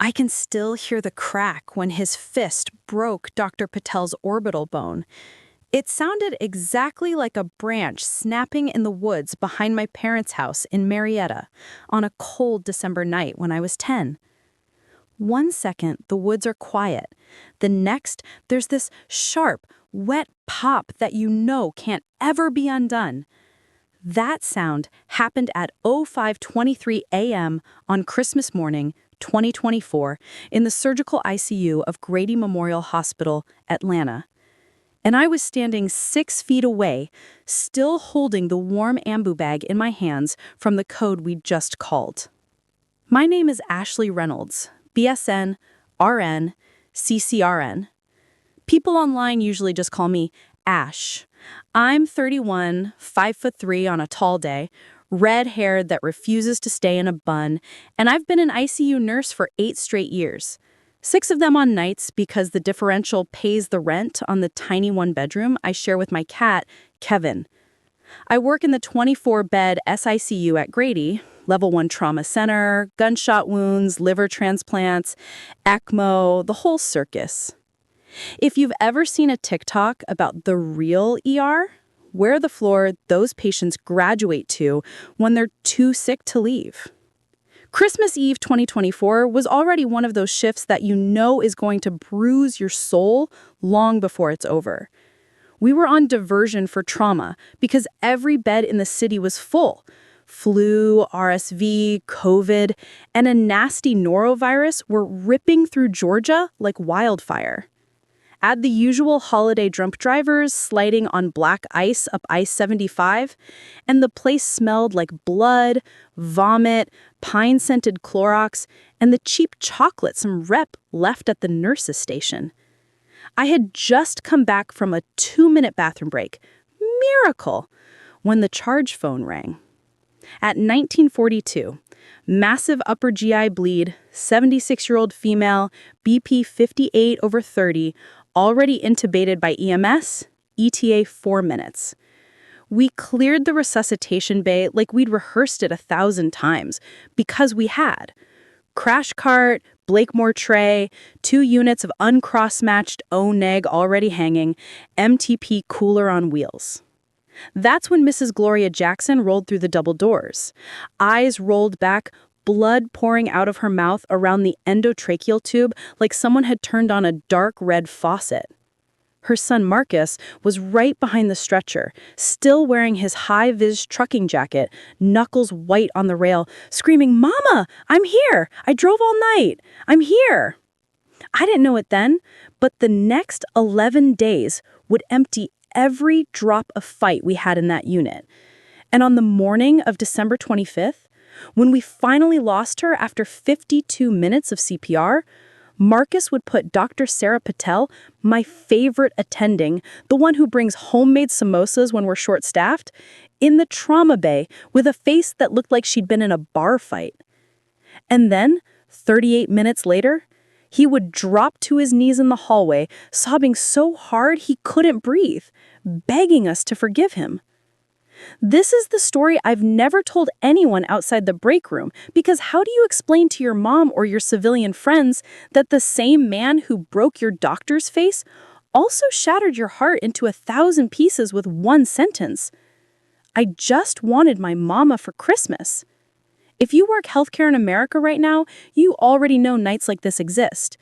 I can still hear the crack when his fist broke Dr. Patel's orbital bone. It sounded exactly like a branch snapping in the woods behind my parents' house in Marietta on a cold December night when I was 10. One second, the woods are quiet. The next, there's this sharp, wet pop that you know can't ever be undone. That sound happened at 05:23 a.m. on Christmas morning, 2024, in the surgical ICU of Grady Memorial Hospital, Atlanta. And I was standing 6 feet away, still holding the warm ambu bag in my hands from the code we'd just called. My name is Ashley Reynolds, BSN, RN, CCRN. People online usually just call me Ash. I'm 31, 5'3" on a tall day, red-haired that refuses to stay in a bun, and I've been an ICU nurse for 8 straight years. 6 of them on nights because the differential pays the rent on the tiny one-bedroom I share with my cat, Kevin. I work in the 24-bed SICU at Grady, Level 1 trauma center, gunshot wounds, liver transplants, ECMO, the whole circus. If you've ever seen a TikTok about the real ER, where the floor those patients graduate to when they're too sick to leave. Christmas Eve 2024 was already one of those shifts that you know is going to bruise your soul long before it's over. We were on diversion for trauma because every bed in the city was full. Flu, RSV, COVID, and a nasty norovirus were ripping through Georgia like wildfire. Add the usual holiday drunk drivers sliding on black ice up I-75, and the place smelled like blood, vomit, pine-scented Clorox, and the cheap chocolate some rep left at the nurse's station. I had just come back from a 2-minute bathroom break. Miracle! When the charge phone rang. At 1942, massive upper GI bleed, 76-year-old female, BP 58/30, already intubated by EMS, ETA 4 minutes. We cleared the resuscitation bay like we'd rehearsed it 1,000 times, because we had. Crash cart, Blakemore tray, 2 units of uncross-matched O-neg already hanging, MTP cooler on wheels. That's when Mrs. Gloria Jackson rolled through the double doors. Eyes rolled back, blood pouring out of her mouth around the endotracheal tube like someone had turned on a dark red faucet. Her son Marcus was right behind the stretcher, still wearing his high-vis trucking jacket, knuckles white on the rail, screaming, "Mama, I'm here! I drove all night! I'm here!" I didn't know it then, but the next 11 days would empty every drop of fight we had in that unit. And on the morning of December 25th, when we finally lost her after 52 minutes of CPR, Marcus would put Dr. Sarah Patel, my favorite attending, the one who brings homemade samosas when we're short-staffed, in the trauma bay with a face that looked like she'd been in a bar fight. And then, 38 minutes later, he would drop to his knees in the hallway, sobbing so hard he couldn't breathe, begging us to forgive him. This is the story I've never told anyone outside the break room, because how do you explain to your mom or your civilian friends that the same man who broke your doctor's face also shattered your heart into 1,000 pieces with one sentence? I just wanted my mama for Christmas. If you work healthcare in America right now, you already know nights like this exist.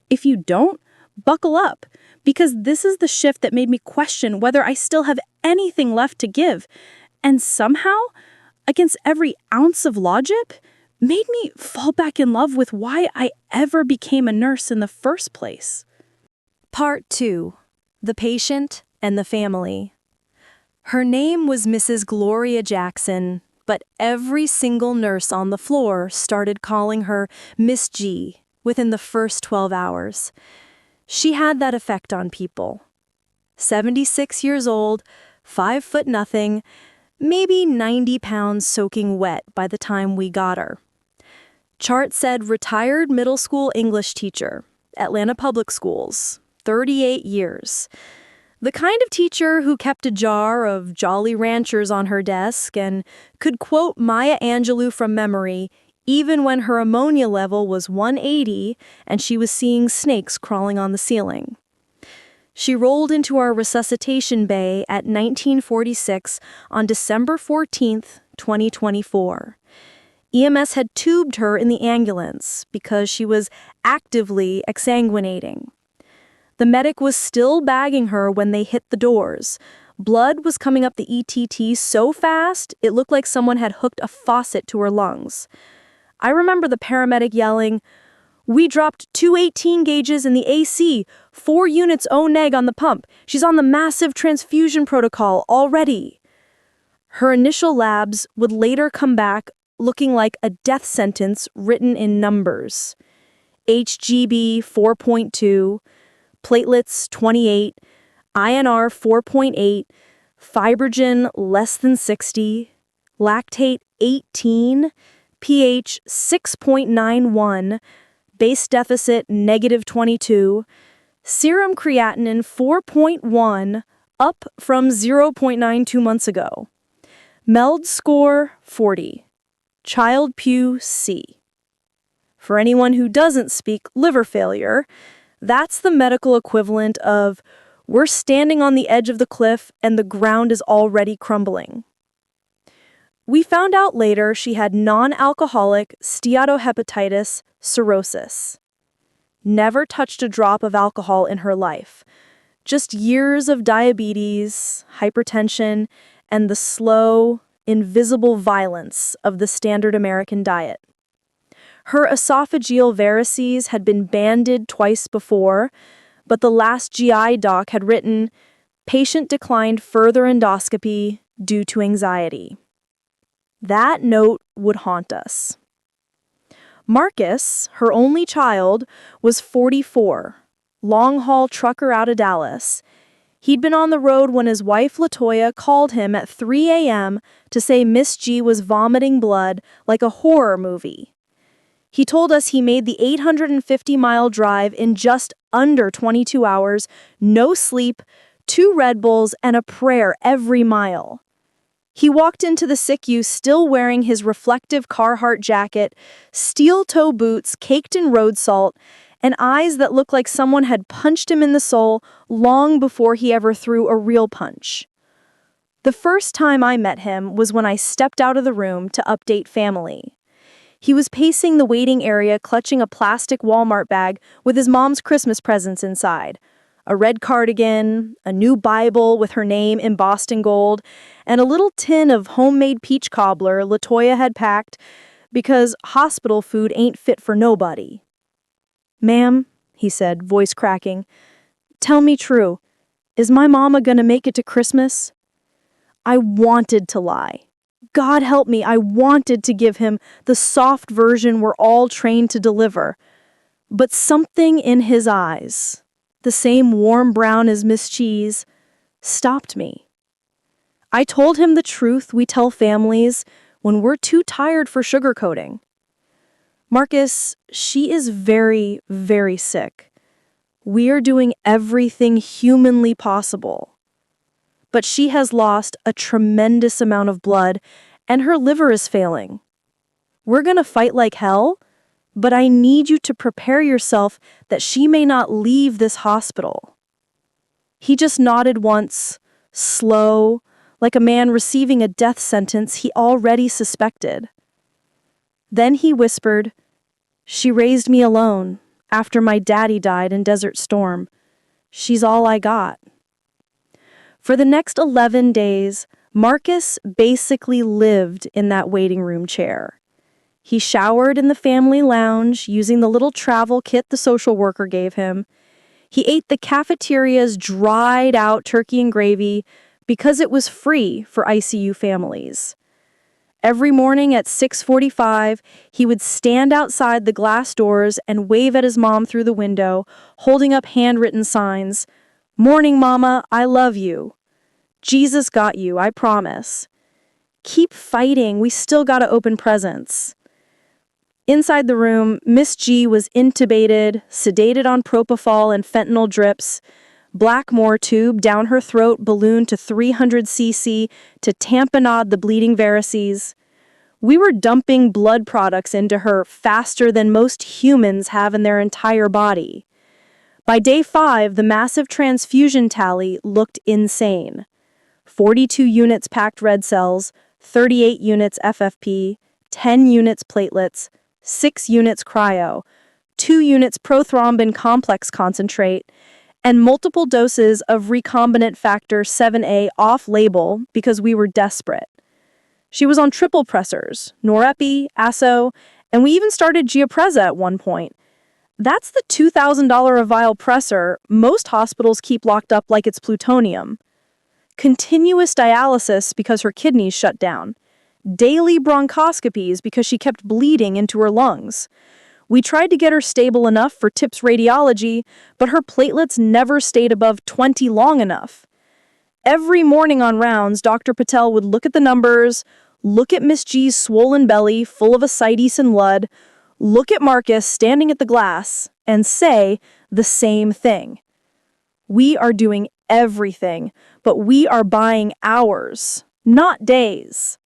If you don't, buckle up, because this is the shift that made me question whether I still have anything left to give, and somehow, against every ounce of logic, made me fall back in love with why I ever became a nurse in the first place. Part 2. The Patient and the Family. Her name was Mrs. Gloria Jackson, but every single nurse on the floor started calling her Miss G within the first 12 hours. She had that effect on people. 76 years old, 5'0", maybe 90 pounds soaking wet by the time we got her. Chart said retired middle school English teacher, Atlanta Public Schools, 38 years. The kind of teacher who kept a jar of Jolly Ranchers on her desk and could quote Maya Angelou from memory even when her ammonia level was 180 and she was seeing snakes crawling on the ceiling. She rolled into our resuscitation bay at 1946 on December 14th, 2024. EMS had tubed her in the ambulance because she was actively exsanguinating. The medic was still bagging her when they hit the doors. Blood was coming up the ETT so fast, it looked like someone had hooked a faucet to her lungs. I remember the paramedic yelling, "We dropped 218 gauges in the AC, 4 units O-neg on the pump. She's on the massive transfusion protocol already." Her initial labs would later come back looking like a death sentence written in numbers. HGB 4.2, platelets 28, INR 4.8, fibrogen less than 60, lactate 18, pH 6.91, base deficit -22, serum creatinine 4.1, up from 0.9 2 months ago. MELD score 40. Child Pew C. For anyone who doesn't speak liver failure, that's the medical equivalent of we're standing on the edge of the cliff and the ground is already crumbling. We found out later she had non-alcoholic steatohepatitis cirrhosis. Never touched a drop of alcohol in her life. Just years of diabetes, hypertension, and the slow, invisible violence of the standard American diet. Her esophageal varices had been banded twice before, but the last GI doc had written, "Patient declined further endoscopy due to anxiety." That note would haunt us. Marcus, her only child, was 44, long-haul trucker out of Dallas. He'd been on the road when his wife LaToya called him at 3 a.m. to say Miss G was vomiting blood like a horror movie. He told us he made the 850-mile drive in just under 22 hours, no sleep, 2 Red Bulls, and a prayer every mile. He walked into the PACU still wearing his reflective Carhartt jacket, steel-toe boots caked in road salt, and eyes that looked like someone had punched him in the soul long before he ever threw a real punch. The first time I met him was when I stepped out of the room to update family. He was pacing the waiting area clutching a plastic Walmart bag with his mom's Christmas presents inside. A red cardigan, a new Bible with her name embossed in gold, and a little tin of homemade peach cobbler LaToya had packed because hospital food ain't fit for nobody. "Ma'am," he said, voice cracking, "tell me true. Is my mama gonna make it to Christmas?" I wanted to lie. God help me, I wanted to give him the soft version we're all trained to deliver. But something in his eyes, the same warm brown as Miss Cheese, stopped me. I told him the truth we tell families when we're too tired for sugarcoating. "Marcus, she is very, very sick. We are doing everything humanly possible. But she has lost a tremendous amount of blood and her liver is failing. We're gonna fight like hell, but I need you to prepare yourself that she may not leave this hospital." He just nodded once, slow, like a man receiving a death sentence he already suspected. Then he whispered, "She raised me alone after my daddy died in Desert Storm. She's all I got." For the next 11 days, Marcus basically lived in that waiting room chair. He showered in the family lounge using the little travel kit the social worker gave him. He ate the cafeteria's dried-out turkey and gravy because it was free for ICU families. Every morning at 6:45, he would stand outside the glass doors and wave at his mom through the window, holding up handwritten signs. "Morning, Mama, I love you. Jesus got you, I promise. Keep fighting, we still gotta open presents." Inside the room, Miss G was intubated, sedated on propofol and fentanyl drips, Blackmore tube down her throat ballooned to 300 cc to tamponade the bleeding varices. We were dumping blood products into her faster than most humans have in their entire body. By day 5, the massive transfusion tally looked insane. 42 units packed red cells, 38 units FFP, 10 units platelets, 6 units cryo, 2 units prothrombin complex concentrate, and multiple doses of recombinant factor 7A off-label because we were desperate. She was on triple pressors, norepi, aso, and we even started Giapreza at one point. That's the $2,000 a vial pressor most hospitals keep locked up like it's plutonium. Continuous dialysis because her kidneys shut down. Daily bronchoscopies because she kept bleeding into her lungs. We tried to get her stable enough for TIPS radiology, but her platelets never stayed above 20 long enough. Every morning on rounds, Dr. Patel would look at the numbers, look at Miss G's swollen belly full of ascites and blood, look at Marcus standing at the glass, and say the same thing. We are doing everything, but we are buying hours, not days.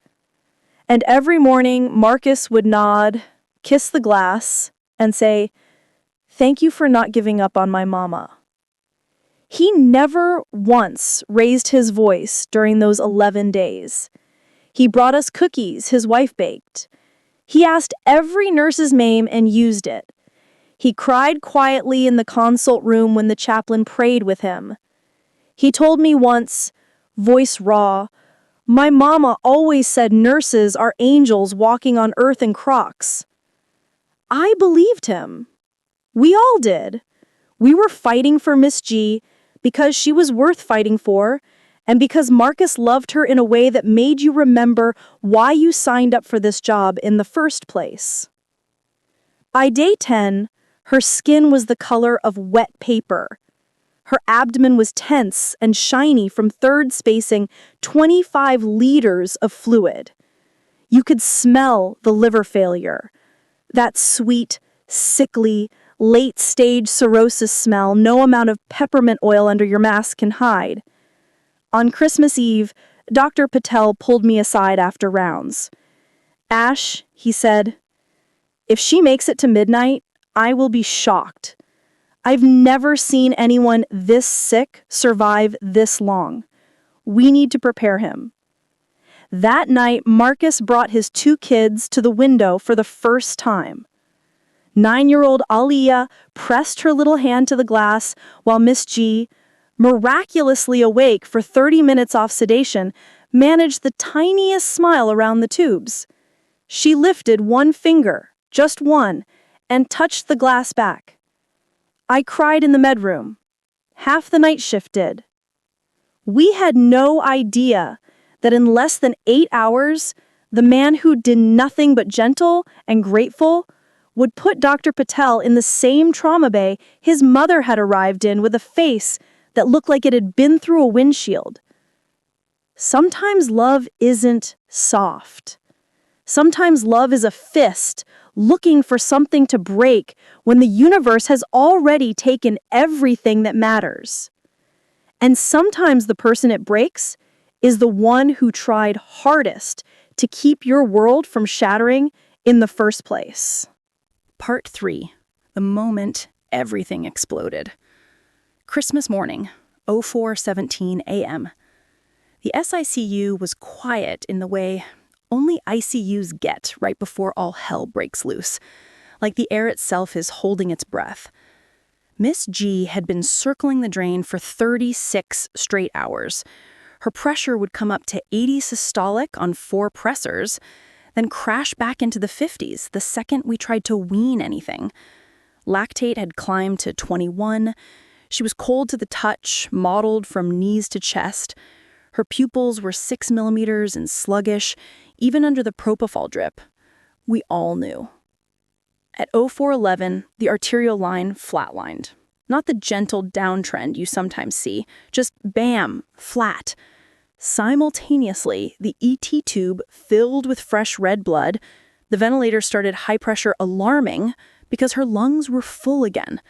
And every morning, Marcus would nod, kiss the glass, and say, "Thank you for not giving up on my mama." He never once raised his voice during those 11 days. He brought us cookies his wife baked. He asked every nurse's name and used it. He cried quietly in the consult room when the chaplain prayed with him. He told me once, voice raw, "My mama always said nurses are angels walking on earth in Crocs." I believed him. We all did. We were fighting for Miss G because she was worth fighting for, and because Marcus loved her in a way that made you remember why you signed up for this job in the first place. By day 10, her skin was the color of wet paper. Her abdomen was tense and shiny from third spacing 25 liters of fluid. You could smell the liver failure. That sweet, sickly, late-stage cirrhosis smell no amount of peppermint oil under your mask can hide. On Christmas Eve, Dr. Patel pulled me aside after rounds. "Ash," he said, "if she makes it to midnight, I will be shocked. I've never seen anyone this sick survive this long. We need to prepare him." That night, Marcus brought his 2 kids to the window for the first time. 9-year-old Aliyah pressed her little hand to the glass while Miss G, miraculously awake for 30 minutes off sedation, managed the tiniest smile around the tubes. She lifted one finger, just one, and touched the glass back. I cried in the medroom. Half the night shift did. We had no idea that in less than 8 hours, the man who did nothing but gentle and grateful would put Dr. Patel in the same trauma bay his mother had arrived in with a face that looked like it had been through a windshield. Sometimes love isn't soft. Sometimes love is a fist looking for something to break when the universe has already taken everything that matters. And sometimes the person it breaks is the one who tried hardest to keep your world from shattering in the first place. Part 3. The moment everything exploded. Christmas morning, 04:17 a.m. The SICU was quiet in the way only ICUs get right before all hell breaks loose, like the air itself is holding its breath. Miss G had been circling the drain for 36 straight hours. Her pressure would come up to 80 systolic on 4 pressors, then crash back into the 50s the second we tried to wean anything. Lactate had climbed to 21. She was cold to the touch, mottled from knees to chest. Her pupils were 6 millimeters and sluggish, even under the propofol drip. We all knew. At 04:11, the arterial line flatlined. Not the gentle downtrend you sometimes see, just bam, flat. Simultaneously, the ET tube filled with fresh red blood. The ventilator started high pressure alarming because her lungs were full again.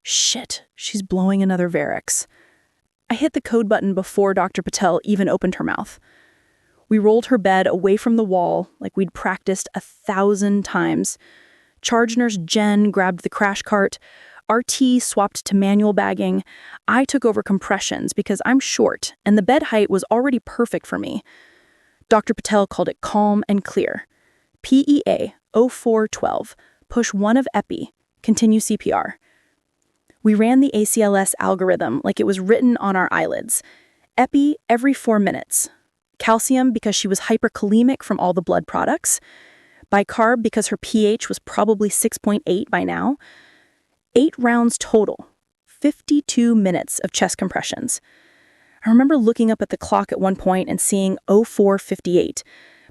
Shit, she's blowing another Varix. I hit the code button before Dr. Patel even opened her mouth. We rolled her bed away from the wall like we'd practiced 1,000 times. Charge nurse Jen grabbed the crash cart. RT swapped to manual bagging. I took over compressions because I'm short and the bed height was already perfect for me. Dr. Patel called it calm and clear. PEA 0412. Push 1 of epi. Continue CPR. We ran the ACLS algorithm like it was written on our eyelids. Epi every 4 minutes. Calcium because she was hyperkalemic from all the blood products. Bicarb because her pH was probably 6.8 by now. 8 rounds total. 52 minutes of chest compressions. I remember looking up at the clock at one point and seeing 04:58.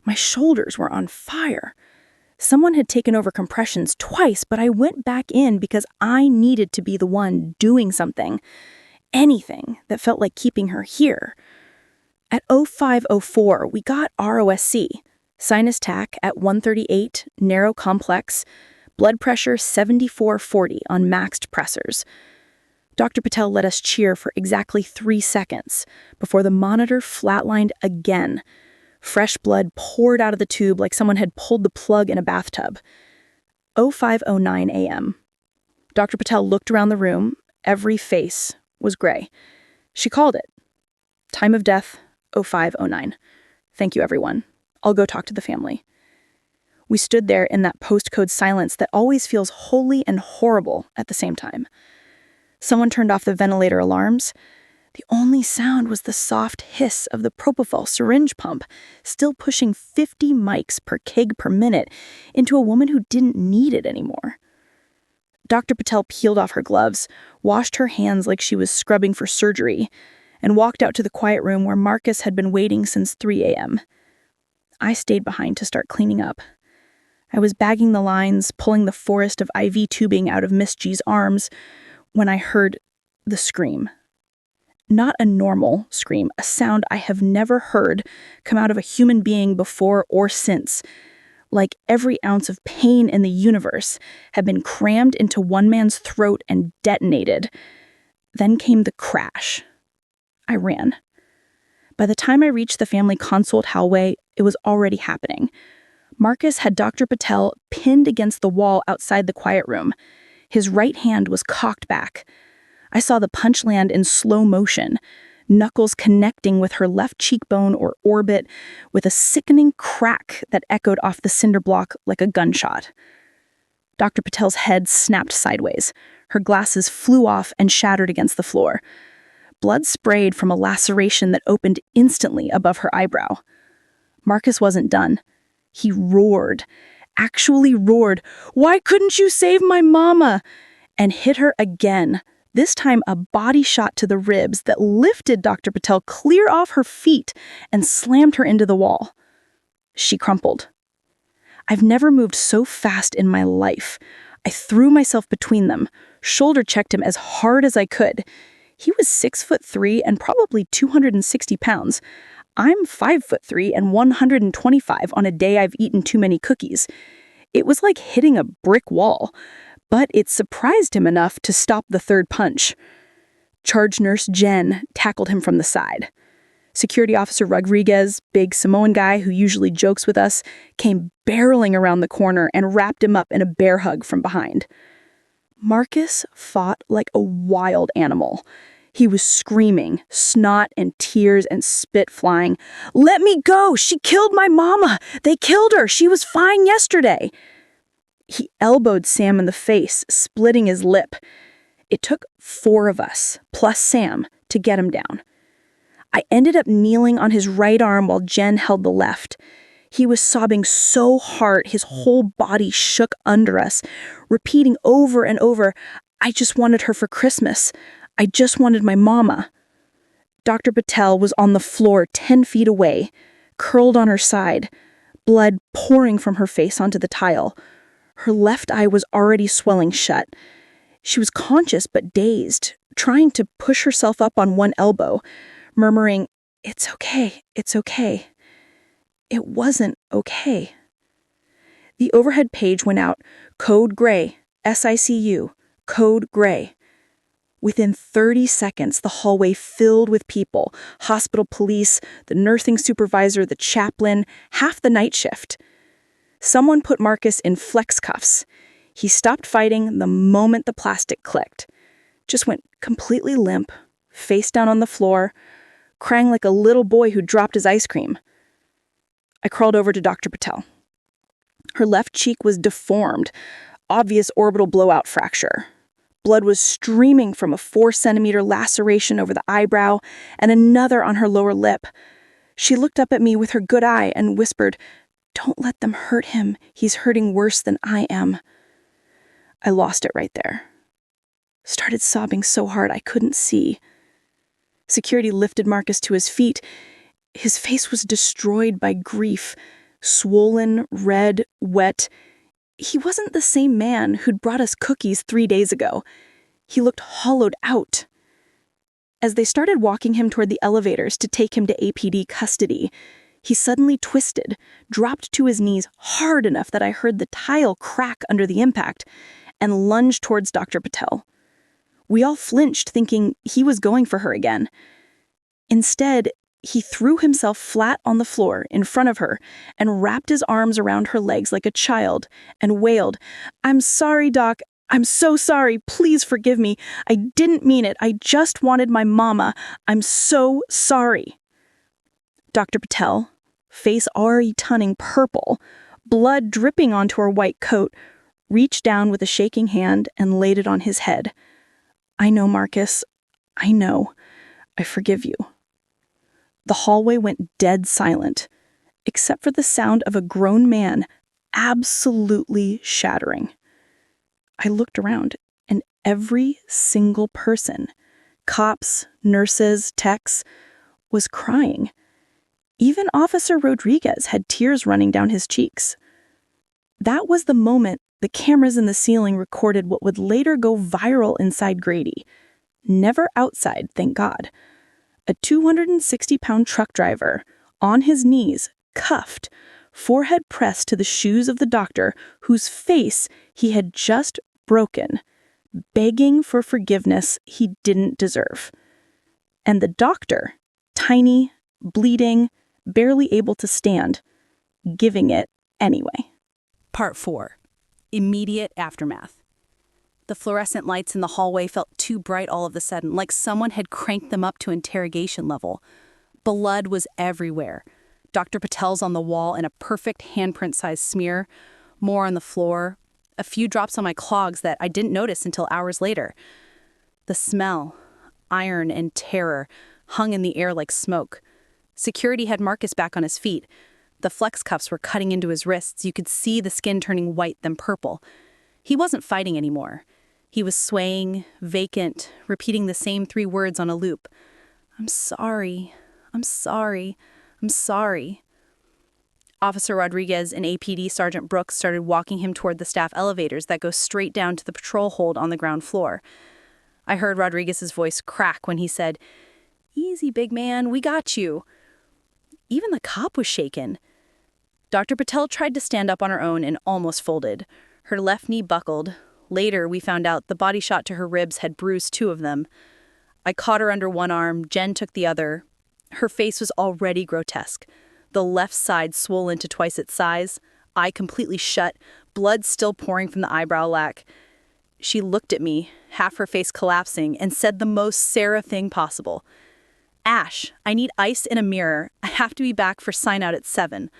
My shoulders were on fire. Someone had taken over compressions twice, but I went back in because I needed to be the one doing something. Anything that felt like keeping her here. At 05:04, we got ROSC. Sinus tach at 138, narrow complex. Blood pressure 74/40 on maxed pressors. Dr. Patel let us cheer for exactly 3 seconds before the monitor flatlined again. Fresh blood poured out of the tube like someone had pulled the plug in a bathtub. 05:09 a.m. Dr. Patel looked around the room. Every face was gray. She called it. Time of death, 05:09. Thank you, everyone. I'll go talk to the family. We stood there in that postcode silence that always feels holy and horrible at the same time. Someone turned off the ventilator alarms. The only sound was the soft hiss of the propofol syringe pump, still pushing 50 mics per kg per minute into a woman who didn't need it anymore. Dr. Patel peeled off her gloves, washed her hands like she was scrubbing for surgery, and walked out to the quiet room where Marcus had been waiting since 3 a.m. I stayed behind to start cleaning up. I was bagging the lines, pulling the forest of IV tubing out of Miss G's arms, when I heard the scream. Not a normal scream, a sound I have never heard come out of a human being before or since. Like every ounce of pain in the universe had been crammed into one man's throat and detonated. Then came the crash. I ran. By the time I reached the family consult hallway, it was already happening. Marcus had Dr. Patel pinned against the wall outside the quiet room. His right hand was cocked back. I saw the punch land in slow motion, knuckles connecting with her left cheekbone or orbit with a sickening crack that echoed off the cinder block like a gunshot. Dr. Patel's head snapped sideways. Her glasses flew off and shattered against the floor. Blood sprayed from a laceration that opened instantly above her eyebrow. Marcus wasn't done. He roared, actually roared, "Why couldn't you save my mama?" and hit her again, this time a body shot to the ribs that lifted Dr. Patel clear off her feet and slammed her into the wall. She crumpled. I've never moved so fast in my life. I threw myself between them, shoulder-checked him as hard as I could. He was 6'3" and probably 260 pounds. I'm 5'3" and 125 on a day I've eaten too many cookies. It was like hitting a brick wall, but it surprised him enough to stop the third punch. Charge nurse Jen tackled him from the side. Security officer Rodriguez, big Samoan guy who usually jokes with us, came barreling around the corner and wrapped him up in a bear hug from behind. Marcus fought like a wild animal. He was screaming, snot and tears and spit flying. "Let me go! She killed my mama! They killed her! She was fine yesterday!" He elbowed Sam in the face, splitting his lip. It took 4 of us, plus Sam, to get him down. I ended up kneeling on his right arm while Jen held the left. He was sobbing so hard his whole body shook under us, repeating over and over, "I just wanted her for Christmas. I just wanted my mama." Dr. Patel was on the floor 10 feet away, curled on her side, blood pouring from her face onto the tile. Her left eye was already swelling shut. She was conscious but dazed, trying to push herself up on one elbow, murmuring, "It's okay, it's okay." It wasn't okay. The overhead page went out, "Code gray, SICU, code gray." Within 30 seconds, the hallway filled with people, hospital police, the nursing supervisor, the chaplain, half the night shift. Someone put Marcus in flex cuffs. He stopped fighting the moment the plastic clicked. Just went completely limp, face down on the floor, crying like a little boy who dropped his ice cream. I crawled over to Dr. Patel. Her left cheek was deformed, obvious orbital blowout fracture. Blood was streaming from a 4-centimeter laceration over the eyebrow and another on her lower lip. She looked up at me with her good eye and whispered, "Don't let them hurt him. He's hurting worse than I am." I lost it right there. Started sobbing so hard I couldn't see. Security lifted Marcus to his feet. His face was destroyed by grief, swollen, red, wet. He wasn't the same man who'd brought us cookies 3 days ago. He looked hollowed out. As they started walking him toward the elevators to take him to APD custody, he suddenly twisted, dropped to his knees hard enough that I heard the tile crack under the impact, and lunged towards Dr. Patel. We all flinched, thinking he was going for her again. Instead, he threw himself flat on the floor in front of her and wrapped his arms around her legs like a child and wailed, "I'm sorry, Doc. I'm so sorry. Please forgive me. I didn't mean it. I just wanted my mama. I'm so sorry." Dr. Patel, face already turning purple, blood dripping onto her white coat, reached down with a shaking hand and laid it on his head. "I know, Marcus. I know. I forgive you." The hallway went dead silent, except for the sound of a grown man absolutely shattering. I looked around, and every single person, cops, nurses, techs, was crying. Even Officer Rodriguez had tears running down his cheeks. That was the moment the cameras in the ceiling recorded what would later go viral inside Grady. Never outside, thank God. A 260-pound truck driver, on his knees, cuffed, forehead pressed to the shoes of the doctor whose face he had just broken, begging for forgiveness he didn't deserve. And the doctor, tiny, bleeding, barely able to stand, giving it anyway. Part 4. Immediate aftermath. The fluorescent lights in the hallway felt too bright all of a sudden, like someone had cranked them up to interrogation level. Blood was everywhere. Dr. Patel's on the wall in a perfect handprint-sized smear, more on the floor, a few drops on my clogs that I didn't notice until hours later. The smell, iron and terror, hung in the air like smoke. Security had Marcus back on his feet. The flex cuffs were cutting into his wrists. You could see the skin turning white, then purple. He wasn't fighting anymore. He was swaying, vacant, repeating the same 3 words on a loop. "I'm sorry. I'm sorry. I'm sorry." Officer Rodriguez and APD Sergeant Brooks started walking him toward the staff elevators that go straight down to the patrol hold on the ground floor. I heard Rodriguez's voice crack when he said, "Easy, big man, we got you." Even the cop was shaken. Dr. Patel tried to stand up on her own and almost folded. Her left knee buckled. Later, we found out the body shot to her ribs had bruised 2 of them. I caught her under one arm, Jen took the other. Her face was already grotesque. The left side swollen to twice its size, eye completely shut, blood still pouring from the eyebrow lac. She looked at me, half her face collapsing, and said the most Sarah thing possible. "Ash, I need ice in a mirror. I have to be back for sign out at 7.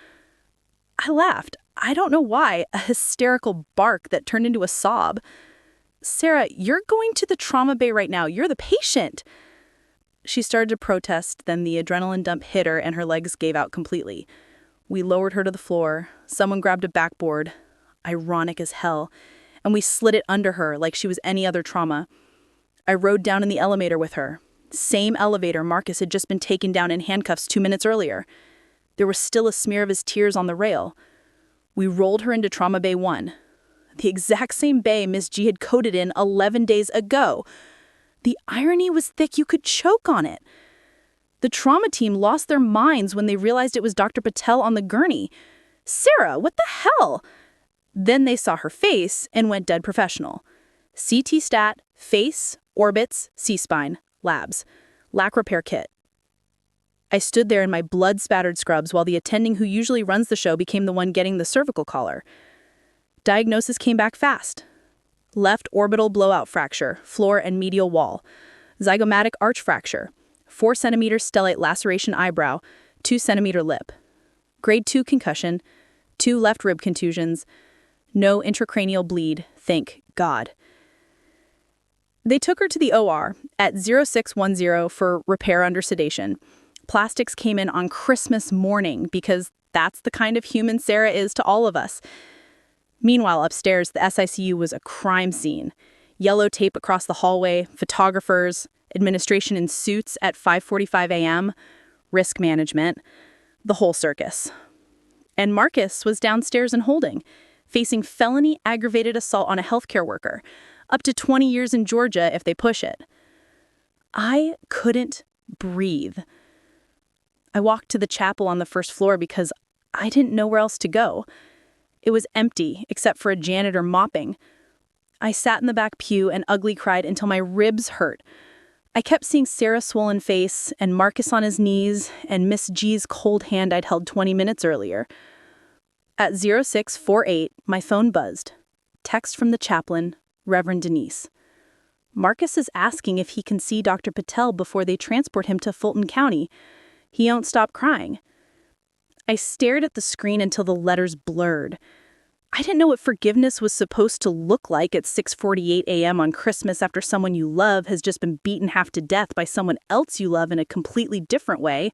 I laughed. I don't know why, a hysterical bark that turned into a sob. "Sarah, you're going to the trauma bay right now. You're the patient." She started to protest, then the adrenaline dump hit her and her legs gave out completely. We lowered her to the floor. Someone grabbed a backboard, ironic as hell, and we slid it under her like she was any other trauma. I rode down in the elevator with her. Same elevator Marcus had just been taken down in handcuffs 2 minutes earlier. There was still a smear of his tears on the rail. We rolled her into Trauma Bay 1, the exact same bay Miss G had coded in 11 days ago. The irony was thick, you could choke on it. The trauma team lost their minds when they realized it was Dr. Patel on the gurney. "Sarah, what the hell?" Then they saw her face and went dead professional. CT stat, face, Orbits, C-spine, labs, lac repair kit. I stood there in my blood-spattered scrubs while the attending who usually runs the show became the one getting the cervical collar. Diagnosis came back fast. Left orbital blowout fracture, floor and medial wall. Zygomatic arch fracture. 4 centimeter stellate laceration eyebrow, 2 centimeter lip. Grade 2 concussion, 2 left rib contusions. No intracranial bleed, thank God. They took her to the OR at 0610 for repair under sedation. Plastics came in on Christmas morning because that's the kind of human Sarah is to all of us. Meanwhile, upstairs, the SICU was a crime scene. Yellow tape across the hallway, photographers, administration in suits at 5:45 a.m., risk management, the whole circus. And Marcus was downstairs in holding, facing felony aggravated assault on a healthcare worker, up to 20 years in Georgia if they push it. I couldn't breathe. I walked to the chapel on the first floor because I didn't know where else to go. It was empty, except for a janitor mopping. I sat in the back pew and ugly cried until my ribs hurt. I kept seeing Sarah's swollen face and Marcus on his knees and Miss G's cold hand I'd held 20 minutes earlier. At 0648, my phone buzzed. Text from the chaplain, Reverend Denise. Marcus is asking if he can see Dr. Patel before they transport him to Fulton County. He won't stop crying. I stared at the screen until the letters blurred. I didn't know what forgiveness was supposed to look like at 6:48 a.m. on Christmas after someone you love has just been beaten half to death by someone else you love in a completely different way.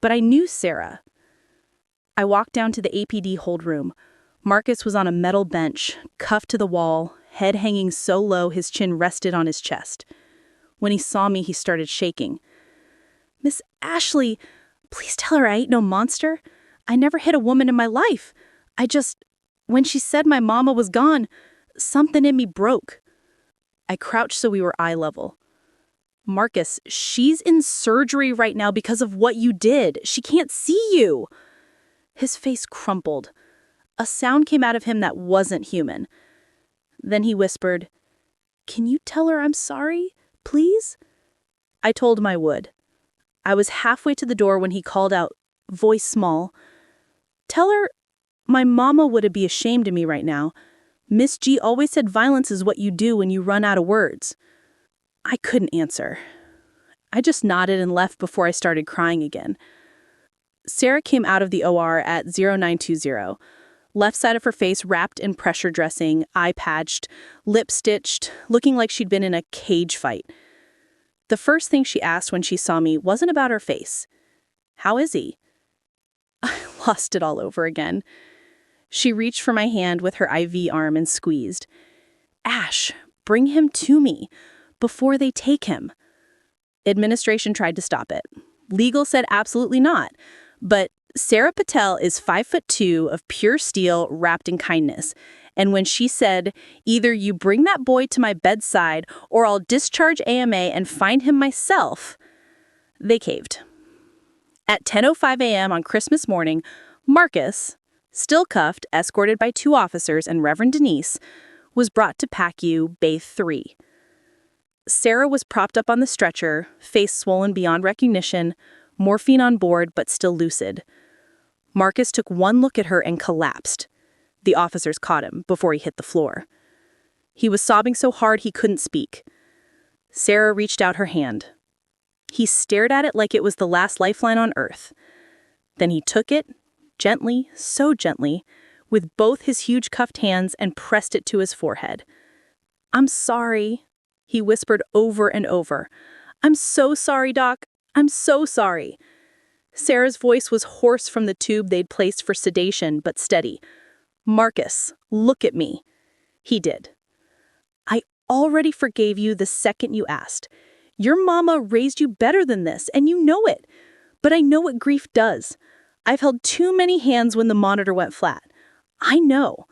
But I knew Sarah. I walked down to the APD hold room. Marcus was on a metal bench, cuffed to the wall, head hanging so low his chin rested on his chest. When he saw me, he started shaking. "Miss Ashley, please tell her I ain't no monster. I never hit a woman in my life. When she said my mama was gone, something in me broke." I crouched so we were eye level. "Marcus, she's in surgery right now because of what you did. She can't see you." His face crumpled. A sound came out of him that wasn't human. Then he whispered, "Can you tell her I'm sorry, please?" I told him I would. I was halfway to the door when he called out, voice small, "Tell her my mama would be ashamed of me right now. Miss G always said violence is what you do when you run out of words." I couldn't answer. I just nodded and left before I started crying again. Sarah came out of the OR at 0920, left side of her face wrapped in pressure dressing, eye patched, lip stitched, looking like she'd been in a cage fight. The first thing she asked when she saw me wasn't about her face. "How is he?" I lost it all over again. She reached for my hand with her IV arm and squeezed. "Ash, bring him to me before they take him." Administration tried to stop it. Legal said absolutely not. But Sarah Patel is 5'2" of pure steel wrapped in kindness. And when she said, "Either you bring that boy to my bedside or I'll discharge AMA and find him myself," they caved. At 10:05 a.m. on Christmas morning, Marcus, still cuffed, escorted by 2 officers and Reverend Denise, was brought to PACU Bay 3. Sarah was propped up on the stretcher, face swollen beyond recognition, morphine on board but still lucid. Marcus took one look at her and collapsed. The officers caught him before he hit the floor. He was sobbing so hard he couldn't speak. Sarah reached out her hand. He stared at it like it was the last lifeline on earth. Then he took it, gently, so gently, with both his huge cuffed hands and pressed it to his forehead. "I'm sorry," he whispered over and over. "I'm so sorry, Doc. I'm so sorry." Sarah's voice was hoarse from the tube they'd placed for sedation, but steady. "Marcus, look at me." He did. "I already forgave you the second you asked. Your mama raised you better than this, and you know it. But I know what grief does. I've held too many hands when the monitor went flat. I know."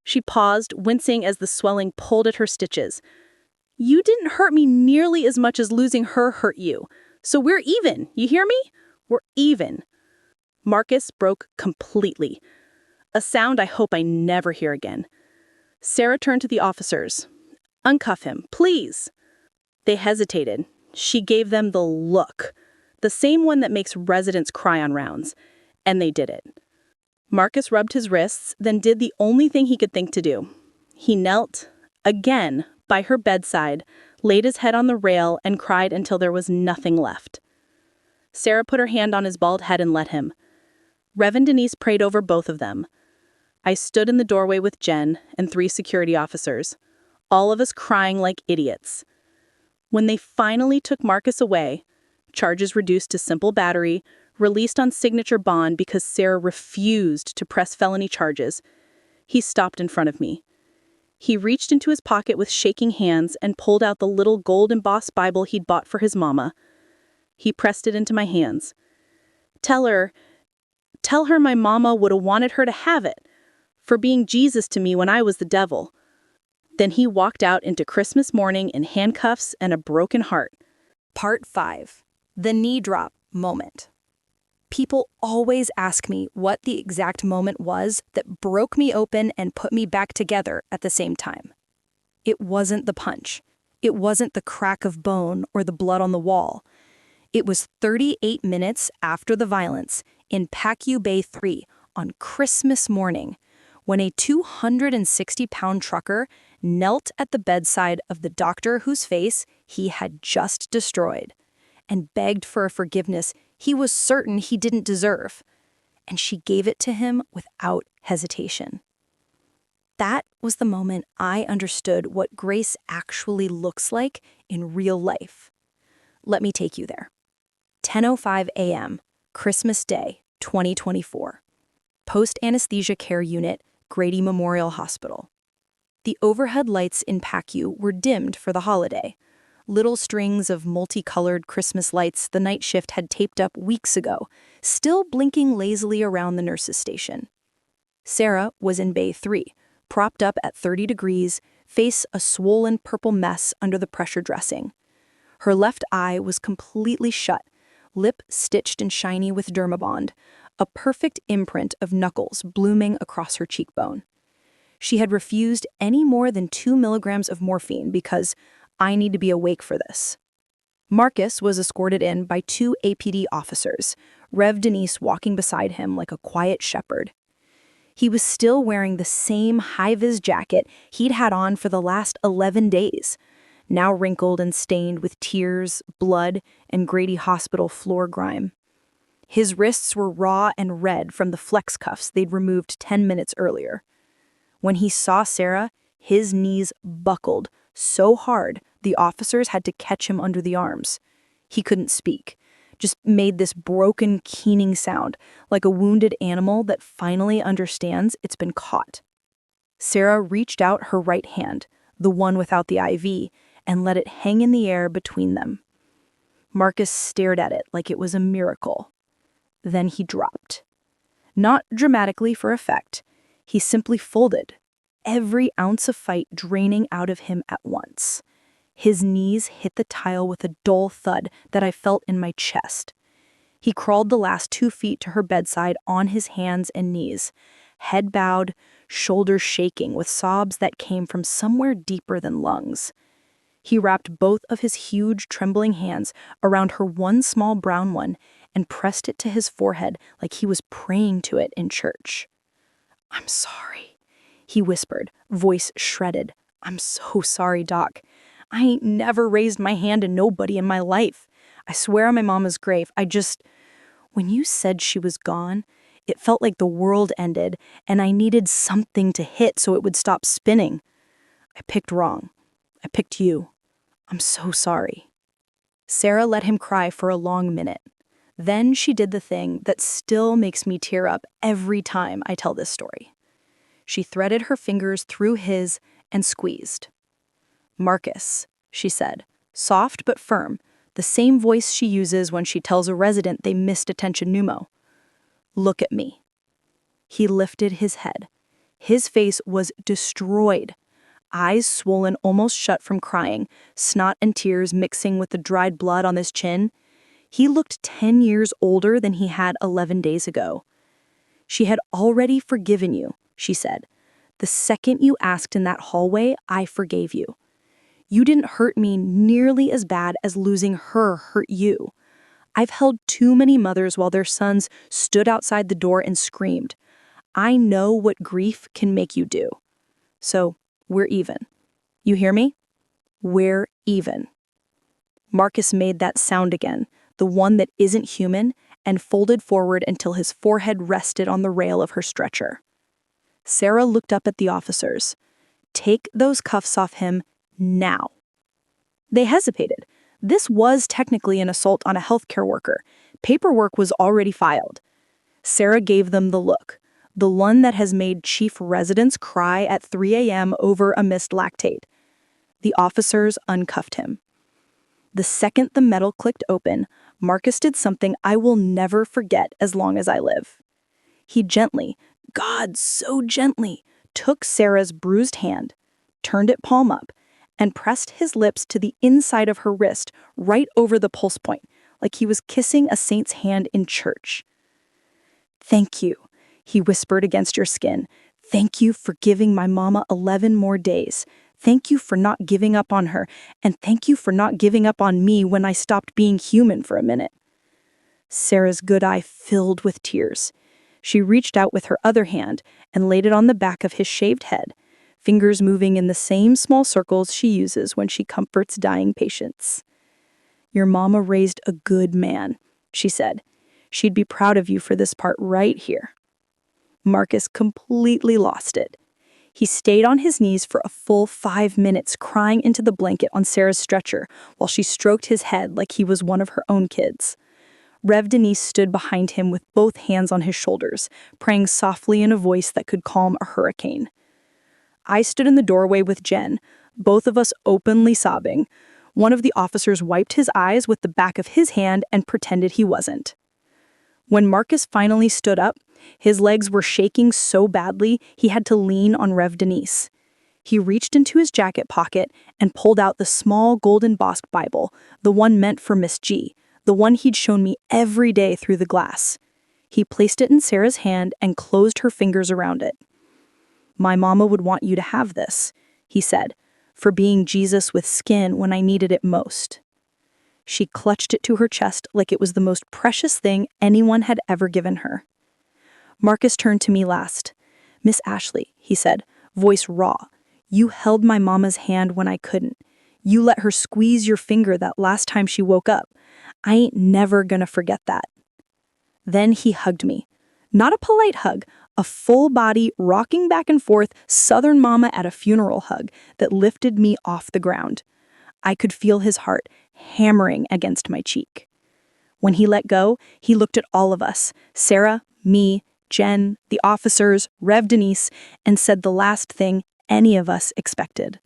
She paused, wincing as the swelling pulled at her stitches. "You didn't hurt me nearly as much as losing her hurt you. So we're even, you hear me? We're even." Marcus broke completely. A sound I hope I never hear again. Sarah turned to the officers. Uncuff him, please." They hesitated. She gave them the look, the same one that makes residents cry on rounds, and they did it. Marcus rubbed his wrists, then did the only thing he could think to do. He knelt, again, by her bedside, laid his head on the rail, and cried until there was nothing left. Sarah put her hand on his bald head and let him. Reverend Denise prayed over both of them. I stood in the doorway with Jen and 3 security officers, all of us crying like idiots. When they finally took Marcus away, charges reduced to simple battery, released on signature bond because Sarah refused to press felony charges, he stopped in front of me. He reached into his pocket with shaking hands and pulled out the little gold-embossed Bible he'd bought for his mama. He pressed it into my hands. Tell her my mama would have wanted her to have it, for being Jesus to me when I was the devil." Then he walked out into Christmas morning in handcuffs and a broken heart. Part 5. The knee drop moment. People always ask me what the exact moment was that broke me open and put me back together at the same time. It wasn't the punch. It wasn't the crack of bone or the blood on the wall. It was 38 minutes after the violence in PACU Bay 3 on Christmas morning, when a 260-pound trucker knelt at the bedside of the doctor whose face he had just destroyed and begged for a forgiveness he was certain he didn't deserve, and she gave it to him without hesitation. That was the moment I understood what grace actually looks like in real life. Let me take you there. 10:05 a.m., Christmas Day, 2024. Post-anesthesia care unit, Grady Memorial Hospital. The overhead lights in PACU were dimmed for the holiday. Little strings of multicolored Christmas lights the night shift had taped up weeks ago, still blinking lazily around the nurses' station. Sarah was in Bay 3, propped up at 30 degrees, face a swollen purple mess under the pressure dressing. Her left eye was completely shut, lip stitched and shiny with dermabond, a perfect imprint of knuckles blooming across her cheekbone. She had refused any more than 2 milligrams of morphine because I need to be awake for this. Marcus was escorted in by 2 APD officers, Rev Denise walking beside him like a quiet shepherd. He was still wearing the same high-vis jacket he'd had on for the last 11 days, now wrinkled and stained with tears, blood, and Grady Hospital floor grime. His wrists were raw and red from the flex cuffs they'd removed 10 minutes earlier. When he saw Sarah, his knees buckled so hard the officers had to catch him under the arms. He couldn't speak, just made this broken, keening sound, like a wounded animal that finally understands it's been caught. Sarah reached out her right hand, the one without the IV, and let it hang in the air between them. Marcus stared at it like it was a miracle. Then he dropped. Not dramatically for effect. He simply folded, every ounce of fight draining out of him at once. His knees hit the tile with a dull thud that I felt in my chest. He crawled the last 2 feet to her bedside on his hands and knees, head bowed, shoulders shaking with sobs that came from somewhere deeper than lungs. He wrapped both of his huge, trembling hands around her one small brown one and pressed it to his forehead like he was praying to it in church. "I'm sorry," he whispered, voice shredded. "I'm so sorry, Doc. I ain't never raised my hand to nobody in my life. I swear on my mama's grave, when you said she was gone, it felt like the world ended and I needed something to hit so it would stop spinning. I picked wrong. I picked you. I'm so sorry." Sarah let him cry for a long minute. Then she did the thing that still makes me tear up every time I tell this story. She threaded her fingers through his and squeezed. "Marcus," she said, soft but firm, the same voice she uses when she tells a resident they missed attention pneumo. "Look at me." He lifted his head. His face was destroyed, eyes swollen almost shut from crying, snot and tears mixing with the dried blood on his chin. He looked 10 years older than he had 11 days ago. "She had already forgiven you," she said. "The second you asked in that hallway, I forgave you. You didn't hurt me nearly as bad as losing her hurt you. I've held too many mothers while their sons stood outside the door and screamed. I know what grief can make you do. So, we're even. You hear me? We're even." Marcus made that sound again, the one that isn't human, and folded forward until his forehead rested on the rail of her stretcher. Sarah looked up at the officers. "Take those cuffs off him now." They hesitated. This was technically an assault on a healthcare worker. Paperwork was already filed. Sarah gave them the look, the one that has made chief residents cry at 3 a.m. over a missed lactate. The officers uncuffed him. The second the metal clicked open, Marcus did something I will never forget as long as I live. He gently, God, so gently, took Sarah's bruised hand, turned it palm up, and pressed his lips to the inside of her wrist, right over the pulse point, like he was kissing a saint's hand in church. "Thank you," he whispered against your skin. "Thank you for giving my mama 11 more days. Thank you for not giving up on her, and thank you for not giving up on me when I stopped being human for a minute." Sarah's good eye filled with tears. She reached out with her other hand and laid it on the back of his shaved head, fingers moving in the same small circles she uses when she comforts dying patients. "Your mama raised a good man," she said. "She'd be proud of you for this part right here." Marcus completely lost it. He stayed on his knees for a full 5 minutes, crying into the blanket on Sarah's stretcher while she stroked his head like he was one of her own kids. Rev Denise stood behind him with both hands on his shoulders, praying softly in a voice that could calm a hurricane. I stood in the doorway with Jen, both of us openly sobbing. One of the officers wiped his eyes with the back of his hand and pretended he wasn't. When Marcus finally stood up, his legs were shaking so badly he had to lean on Rev Denise. He reached into his jacket pocket and pulled out the small gold-embossed Bible, the one meant for Miss G, the one he'd shown me every day through the glass. He placed it in Sarah's hand and closed her fingers around it. "My mama would want you to have this," he said, "for being Jesus with skin when I needed it most." She clutched it to her chest like it was the most precious thing anyone had ever given her. Marcus turned to me last. "Miss Ashley," he said, voice raw, "you held my mama's hand when I couldn't. You let her squeeze your finger that last time she woke up. I ain't never gonna forget that." Then he hugged me. Not a polite hug, a full-body, rocking back and forth Southern mama at a funeral hug that lifted me off the ground. I could feel his heart hammering against my cheek. When he let go, he looked at all of us, Sarah, me, Jen, the officers, Rev Denise, and said the last thing any of us expected.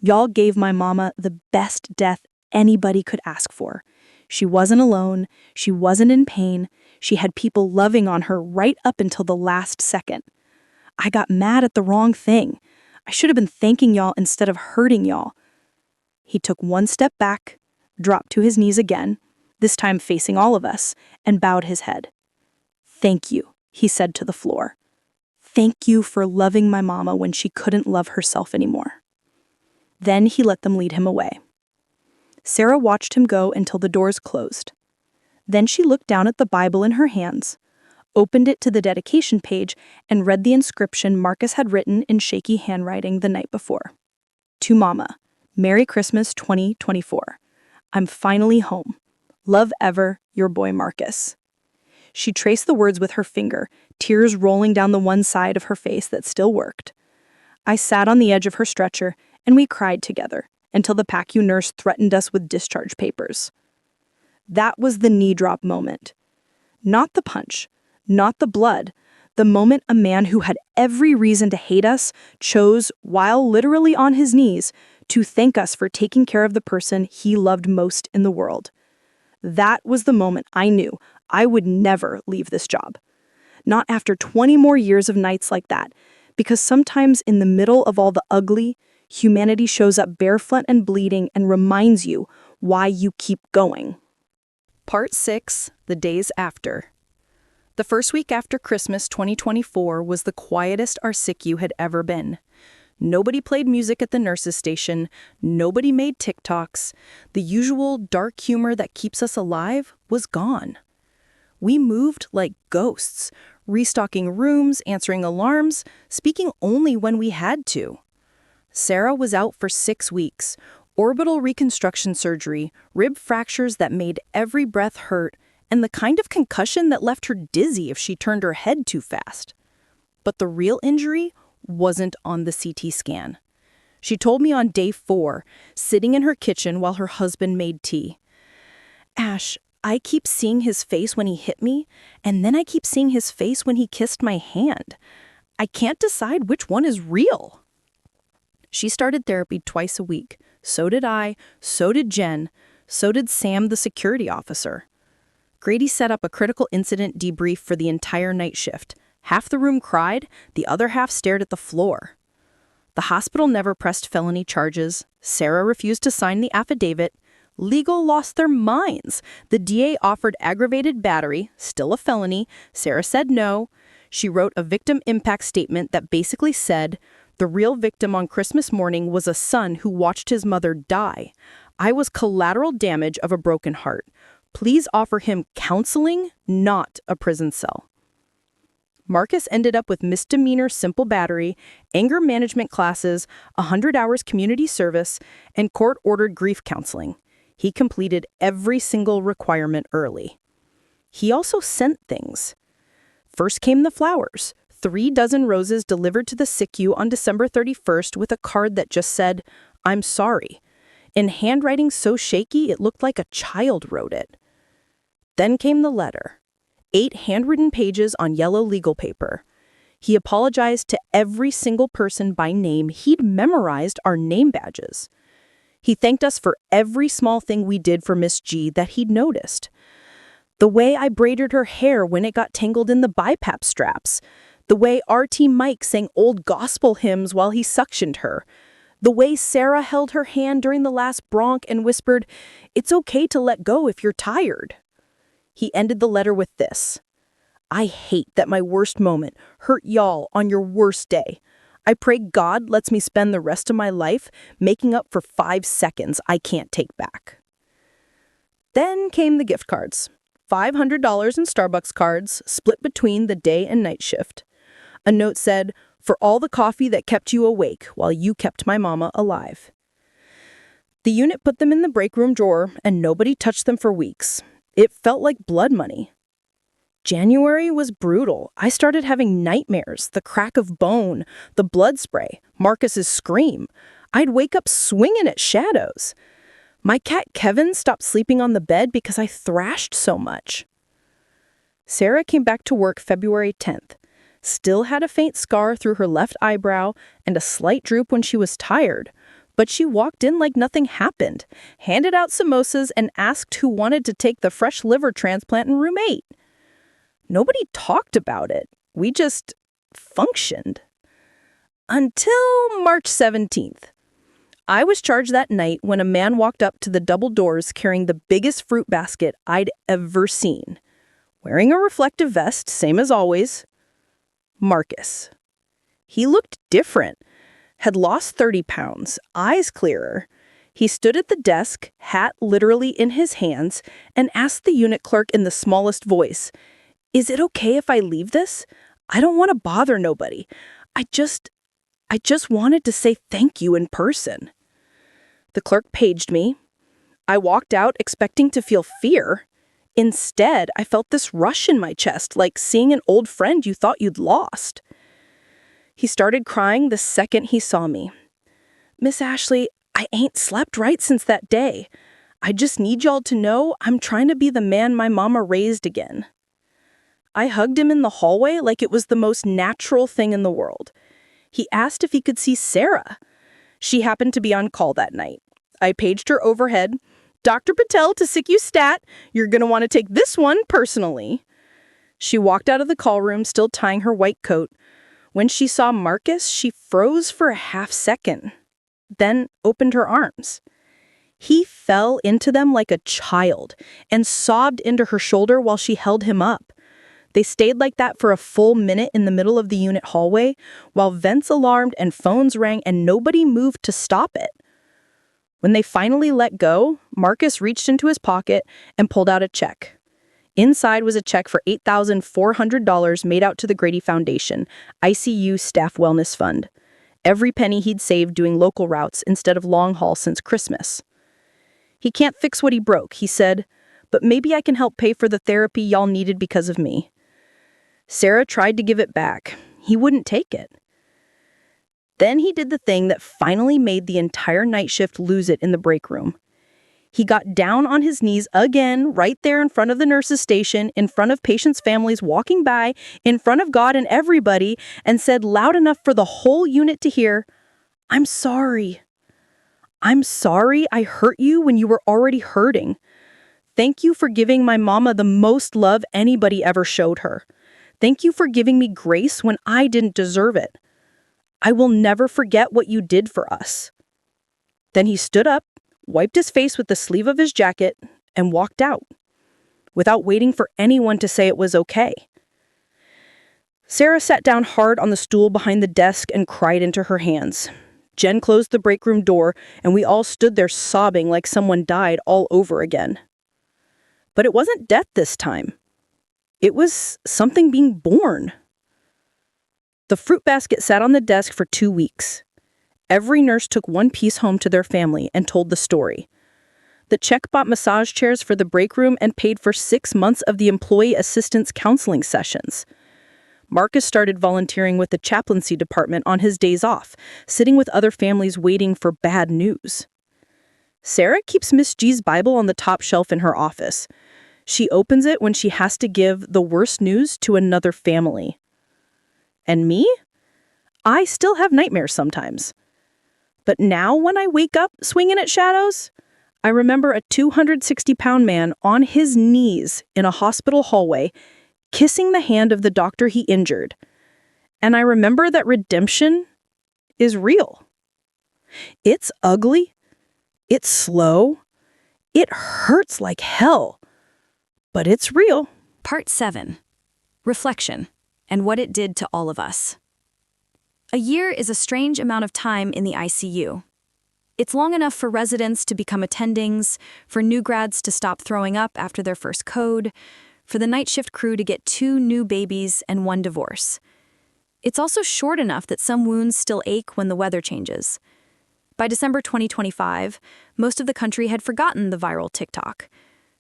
"Y'all gave my mama the best death anybody could ask for. She wasn't alone, she wasn't in pain, she had people loving on her right up until the last second. I got mad at the wrong thing. I should have been thanking y'all instead of hurting y'all." He took one step back, dropped to his knees again, this time facing all of us, and bowed his head. "Thank you," he said to the floor. "Thank you for loving my mama when she couldn't love herself anymore." Then he let them lead him away. Sarah watched him go until the doors closed. Then she looked down at the Bible in her hands, opened it to the dedication page, and read the inscription Marcus had written in shaky handwriting the night before. "To Mama, Merry Christmas 2024. I'm finally home. Love ever, your boy Marcus." She traced the words with her finger, tears rolling down the one side of her face that still worked. I sat on the edge of her stretcher, and we cried together until the PACU nurse threatened us with discharge papers. That was the knee drop moment. Not the punch, not the blood, the moment a man who had every reason to hate us chose, while literally on his knees, to thank us for taking care of the person he loved most in the world. That was the moment I knew I would never leave this job. Not after 20 more years of nights like that, because sometimes in the middle of all the ugly, humanity shows up barefoot and bleeding and reminds you why you keep going. Part 6, The Days After. The first week after Christmas 2024 was the quietest our PACU had ever been. Nobody played music at the nurse's station. Nobody made TikToks. The usual dark humor that keeps us alive was gone. We moved like ghosts, restocking rooms, answering alarms, speaking only when we had to. Sarah was out for 6 weeks, orbital reconstruction surgery, rib fractures that made every breath hurt, and the kind of concussion that left her dizzy if she turned her head too fast. But the real injury wasn't on the CT scan. She told me on day 4, sitting in her kitchen while her husband made tea. "Ash, I keep seeing his face when he hit me, and then I keep seeing his face when he kissed my hand. I can't decide which one is real." She started therapy twice a week. So did I, so did Jen, so did Sam, the security officer. Grady set up a critical incident debrief for the entire night shift. Half the room cried, the other half stared at the floor. The hospital never pressed felony charges. Sarah refused to sign the affidavit. Legal lost their minds. The DA offered aggravated battery, still a felony. Sarah said no. She wrote a victim impact statement that basically said, "The real victim on Christmas morning was a son who watched his mother die. I was collateral damage of a broken heart. Please offer him counseling, not a prison cell." Marcus ended up with misdemeanor simple battery, anger management classes, 100 hours community service, and court-ordered grief counseling. He completed every single requirement early. He also sent things. First came the flowers, 3 dozen roses delivered to the PACU on December 31st with a card that just said, "I'm sorry," in handwriting so shaky it looked like a child wrote it. Then came the letter. 8 handwritten pages on yellow legal paper. He apologized to every single person by name. He'd memorized our name badges. He thanked us for every small thing we did for Miss G that he'd noticed. The way I braided her hair when it got tangled in the BiPAP straps. The way RT Mike sang old gospel hymns while he suctioned her. The way Sarah held her hand during the last bronch and whispered, "It's okay to let go if you're tired." He ended the letter with this: "I hate that my worst moment hurt y'all on your worst day. I pray God lets me spend the rest of my life making up for 5 seconds I can't take back." Then came the gift cards. $500 in Starbucks cards, split between the day and night shift. A note said, "For all the coffee that kept you awake while you kept my mama alive." The unit put them in the break room drawer, and nobody touched them for weeks. It felt like blood money. January was brutal. I started having nightmares, the crack of bone, the blood spray, Marcus's scream. I'd wake up swinging at shadows. My cat Kevin stopped sleeping on the bed because I thrashed so much. Sarah came back to work February 10th. Still had a faint scar through her left eyebrow and a slight droop when she was tired. But she walked in like nothing happened, handed out samosas, and asked who wanted to take the fresh liver transplant in room 8. Nobody talked about it. We just functioned. Until March 17th. I was charged that night when a man walked up to the double doors carrying the biggest fruit basket I'd ever seen. Wearing a reflective vest, same as always. Marcus. He looked different. Had lost 30 pounds, eyes clearer. He stood at the desk, hat literally in his hands, and asked the unit clerk in the smallest voice, "Is it okay if I leave this? I don't want to bother nobody. I just wanted to say thank you in person." The clerk paged me. I walked out expecting to feel fear. Instead, I felt this rush in my chest, like seeing an old friend you thought you'd lost. He started crying the second he saw me. "Miss Ashley, I ain't slept right since that day. I just need y'all to know I'm trying to be the man my mama raised again." I hugged him in the hallway like it was the most natural thing in the world. He asked if he could see Sarah. She happened to be on call that night. I paged her overhead. "Dr. Patel to SICU stat. You're going to want to take this one personally." She walked out of the call room still tying her white coat. When she saw Marcus, she froze for a half second, then opened her arms. He fell into them like a child and sobbed into her shoulder while she held him up. They stayed like that for a full minute in the middle of the unit hallway, while vents alarmed and phones rang and nobody moved to stop it. When they finally let go, Marcus reached into his pocket and pulled out a check. Inside was a check for $8,400 made out to the Grady Foundation, ICU Staff Wellness Fund. Every penny he'd saved doing local routes instead of long haul since Christmas. "He can't fix what he broke," he said, "but maybe I can help pay for the therapy y'all needed because of me." Sarah tried to give it back. He wouldn't take it. Then he did the thing that finally made the entire night shift lose it in the break room. He got down on his knees again, right there in front of the nurses' station, in front of patients' families walking by, in front of God and everybody, and said loud enough for the whole unit to hear, "I'm sorry. I'm sorry I hurt you when you were already hurting. Thank you for giving my mama the most love anybody ever showed her. Thank you for giving me grace when I didn't deserve it. I will never forget what you did for us." Then he stood up, wiped his face with the sleeve of his jacket, and walked out, without waiting for anyone to say it was okay. Sarah sat down hard on the stool behind the desk and cried into her hands. Jen closed the break room door, and we all stood there sobbing like someone died all over again. But it wasn't death this time. It was something being born. The fruit basket sat on the desk for 2 weeks. Every nurse took one piece home to their family and told the story. The check bought massage chairs for the break room and paid for 6 months of the employee assistance counseling sessions. Marcus started volunteering with the chaplaincy department on his days off, sitting with other families waiting for bad news. Sarah keeps Miss G's Bible on the top shelf in her office. She opens it when she has to give the worst news to another family. And me? I still have nightmares sometimes. But now when I wake up swinging at shadows, I remember a 260-pound man on his knees in a hospital hallway, kissing the hand of the doctor he injured. And I remember that redemption is real. It's ugly. It's slow. It hurts like hell. But it's real. Part 7. Reflection, and what it did to all of us. A year is a strange amount of time in the ICU. It's long enough for residents to become attendings, for new grads to stop throwing up after their first code, for the night shift crew to get 2 new babies and 1 divorce. It's also short enough that some wounds still ache when the weather changes. By December 2025, most of the country had forgotten the viral TikTok.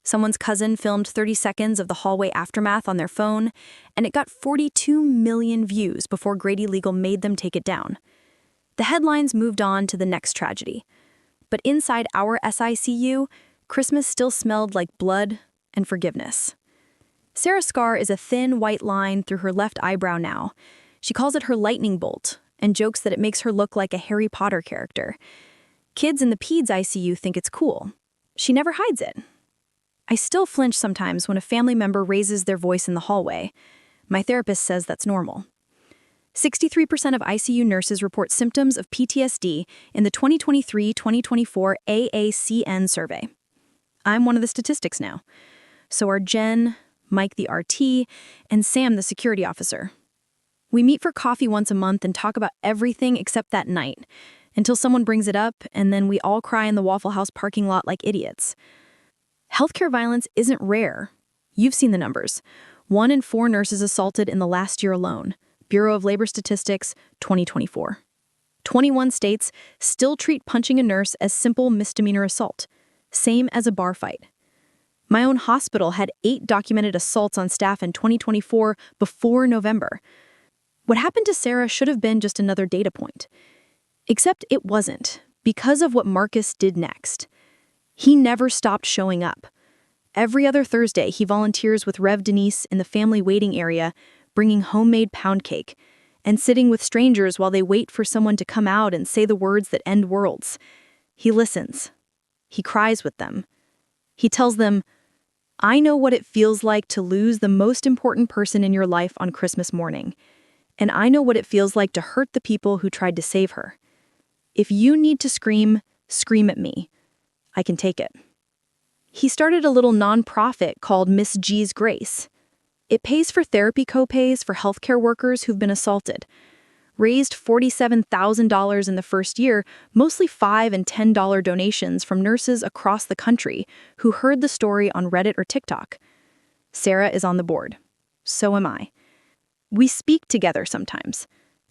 Someone's cousin filmed 30 seconds of the hallway aftermath on their phone, and it got 42 million views before Grady Legal made them take it down. The headlines moved on to the next tragedy. But inside our SICU, Christmas still smelled like blood and forgiveness. Sarah's scar is a thin white line through her left eyebrow now. She calls it her lightning bolt and jokes that it makes her look like a Harry Potter character. Kids in the peds ICU think it's cool. She never hides it. I still flinch sometimes when a family member raises their voice in the hallway. My therapist says that's normal. 63% of ICU nurses report symptoms of PTSD in the 2023-2024 AACN survey. I'm one of the statistics now. So are Jen, Mike the RT, and Sam the security officer. We meet for coffee once a month and talk about everything except that night, until someone brings it up, and then we all cry in the Waffle House parking lot like idiots. Healthcare violence isn't rare. You've seen the numbers. 1 in 4 nurses assaulted in the last year alone. Bureau of Labor Statistics, 2024. 21 states still treat punching a nurse as simple misdemeanor assault, same as a bar fight. My own hospital had 8 documented assaults on staff in 2024 before November. What happened to Sarah should have been just another data point. Except it wasn't, because of what Marcus did next. He never stopped showing up. Every other Thursday, he volunteers with Rev Denise in the family waiting area, bringing homemade pound cake, and sitting with strangers while they wait for someone to come out and say the words that end worlds. He listens. He cries with them. He tells them, "I know what it feels like to lose the most important person in your life on Christmas morning, and I know what it feels like to hurt the people who tried to save her. If you need to scream, scream at me. I can take it." He started a little nonprofit called Miss G's Grace. It pays for therapy copays for healthcare workers who've been assaulted. Raised $47,000 in the first year, mostly $5 and $10 donations from nurses across the country who heard the story on Reddit or TikTok. Sarah is on the board. So am I. We speak together sometimes,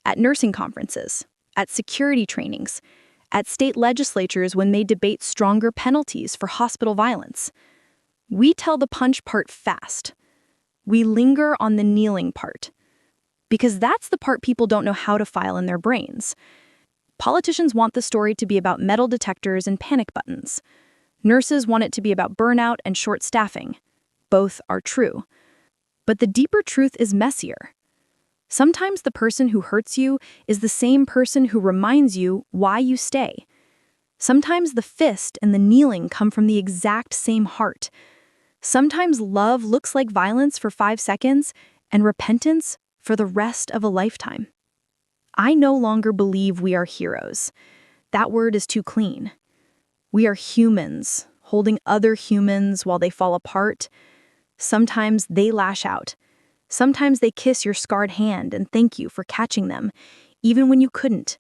at nursing conferences, at security trainings, at state legislatures when they debate stronger penalties for hospital violence. We tell the punch part fast. We linger on the kneeling part. Because that's the part people don't know how to file in their brains. Politicians want the story to be about metal detectors and panic buttons. Nurses want it to be about burnout and short staffing. Both are true. But the deeper truth is messier. Sometimes the person who hurts you is the same person who reminds you why you stay. Sometimes the fist and the kneeling come from the exact same heart. Sometimes love looks like violence for 5 seconds and repentance for the rest of a lifetime. I no longer believe we are heroes. That word is too clean. We are humans, holding other humans while they fall apart. Sometimes they lash out. Sometimes they kiss your scarred hand and thank you for catching them, even when you couldn't.